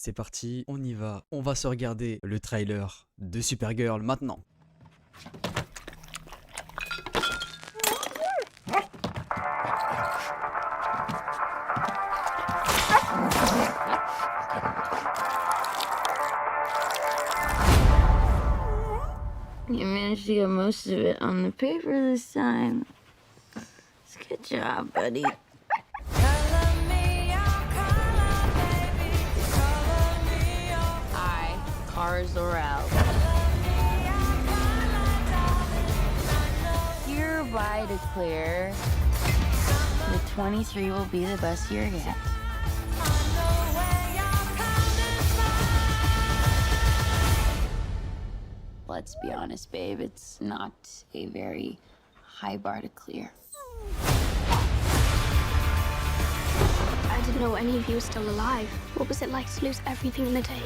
C'est parti, on y va. On va se regarder le trailer de Supergirl maintenant. You managed to get most of it on the paper this time. It's a good job, buddy. I, Kara Zor-El, hereby declare that 23 will be the best year yet. Let's be honest, babe, it's not a very high bar to clear. I didn't know any of you were still alive. What was it like to lose everything in a day?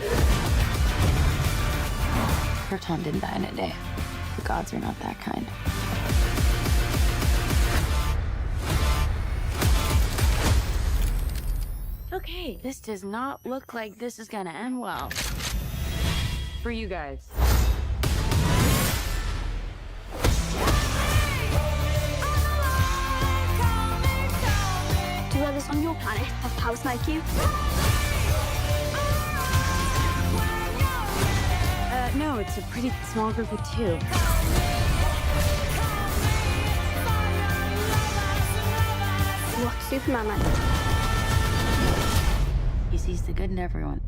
Krypton didn't die in a day. The gods are not that kind. Okay, this does not look like this is gonna end well. For you guys. Do others on your planet have powers like you? No, it's a pretty small group of two. What's Superman like? He sees the good in everyone.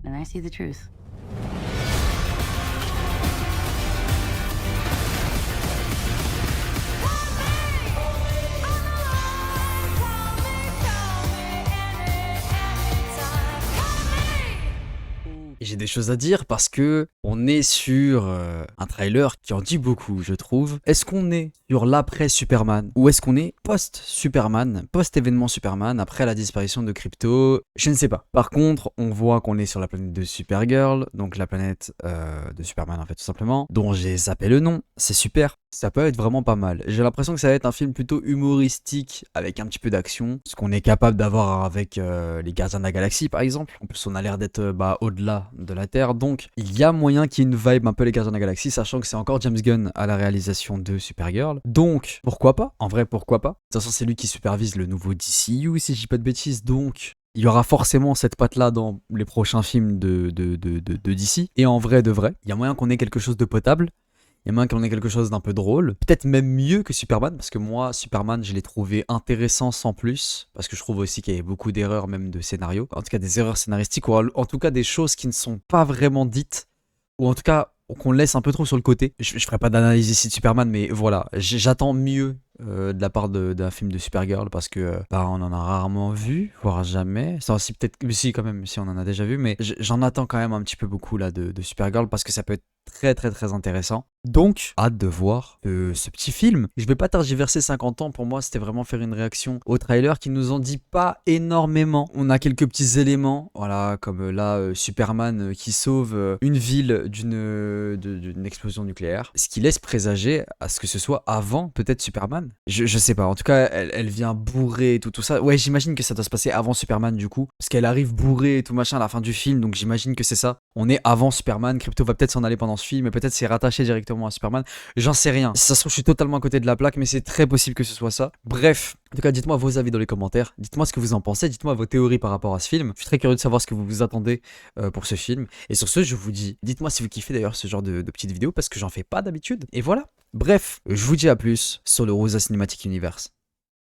And I see the truth. Et j'ai des choses à dire parce que on est sur un trailer qui en dit beaucoup, je trouve. Est-ce qu'on est sur l'après Superman ou est-ce qu'on est post-Superman, post-événement Superman, après la disparition de Krypto? Je ne sais pas. Par contre, on voit qu'on est sur la planète de Supergirl, donc la planète de Superman en fait tout simplement, dont j'ai zappé le nom. C'est super. Ça peut être vraiment pas mal. J'ai l'impression que ça va être un film plutôt humoristique avec un petit peu d'action, ce qu'on est capable d'avoir avec les Gardiens de la Galaxie par exemple. En plus on a l'air d'être au-delà de la Terre, donc il y a moyen qu'il y ait une vibe un peu les Gardiens de la Galaxie, sachant que c'est encore James Gunn à la réalisation de Supergirl. Donc pourquoi pas? En vrai pourquoi pas? De toute façon c'est lui qui supervise le nouveau DCU si je dis pas de bêtises, donc il y aura forcément cette patte-là dans les prochains films de DC. Et en vrai de vrai, il y a moyen qu'on ait quelque chose de potable. Il y a moyen qu'on ait quelque chose d'un peu drôle. Peut-être même mieux que Superman, parce que moi, Superman, je l'ai trouvé intéressant sans plus. Parce que je trouve aussi qu'il y avait beaucoup d'erreurs, même de scénario. En tout cas, des erreurs scénaristiques, ou en tout cas des choses qui ne sont pas vraiment dites. Ou en tout cas, qu'on laisse un peu trop sur le côté. Je ferai pas d'analyse ici de Superman, mais voilà, j'attends mieux de la part d'un film de Supergirl parce que on en a rarement vu, voire jamais. Ça aussi peut-être, si quand même, si on en a déjà vu, mais j'en attends quand même un petit peu beaucoup là de Supergirl parce que ça peut être très très très intéressant. Donc, hâte de voir ce petit film. Je vais pas tergiverser 50 ans, pour moi c'était vraiment faire une réaction au trailer qui nous en dit pas énormément. On a quelques petits éléments, voilà, comme là Superman qui sauve une ville d'une explosion nucléaire, ce qui laisse présager à ce que ce soit avant peut-être Superman. Je sais pas, en tout cas elle vient bourrée et tout ça. Ouais, j'imagine que ça doit se passer avant Superman du coup, parce qu'elle arrive bourrée et tout machin à la fin du film, donc j'imagine que c'est ça. On est avant Superman, Krypto va peut-être s'en aller pendant ce film, et peut-être c'est rattaché directement à Superman, j'en sais rien. Si ça se trouve je suis totalement à côté de la plaque, mais c'est très possible que ce soit ça. Bref, en tout cas dites-moi vos avis dans les commentaires, dites-moi ce que vous en pensez, dites-moi vos théories par rapport à ce film. Je suis très curieux de savoir ce que vous vous attendez pour ce film. Et sur ce, je vous dis, dites-moi si vous kiffez d'ailleurs ce genre de petites vidéos, parce que j'en fais pas d'habitude. Et voilà. Bref, je vous dis à plus sur le Rosa Cinematic Universe.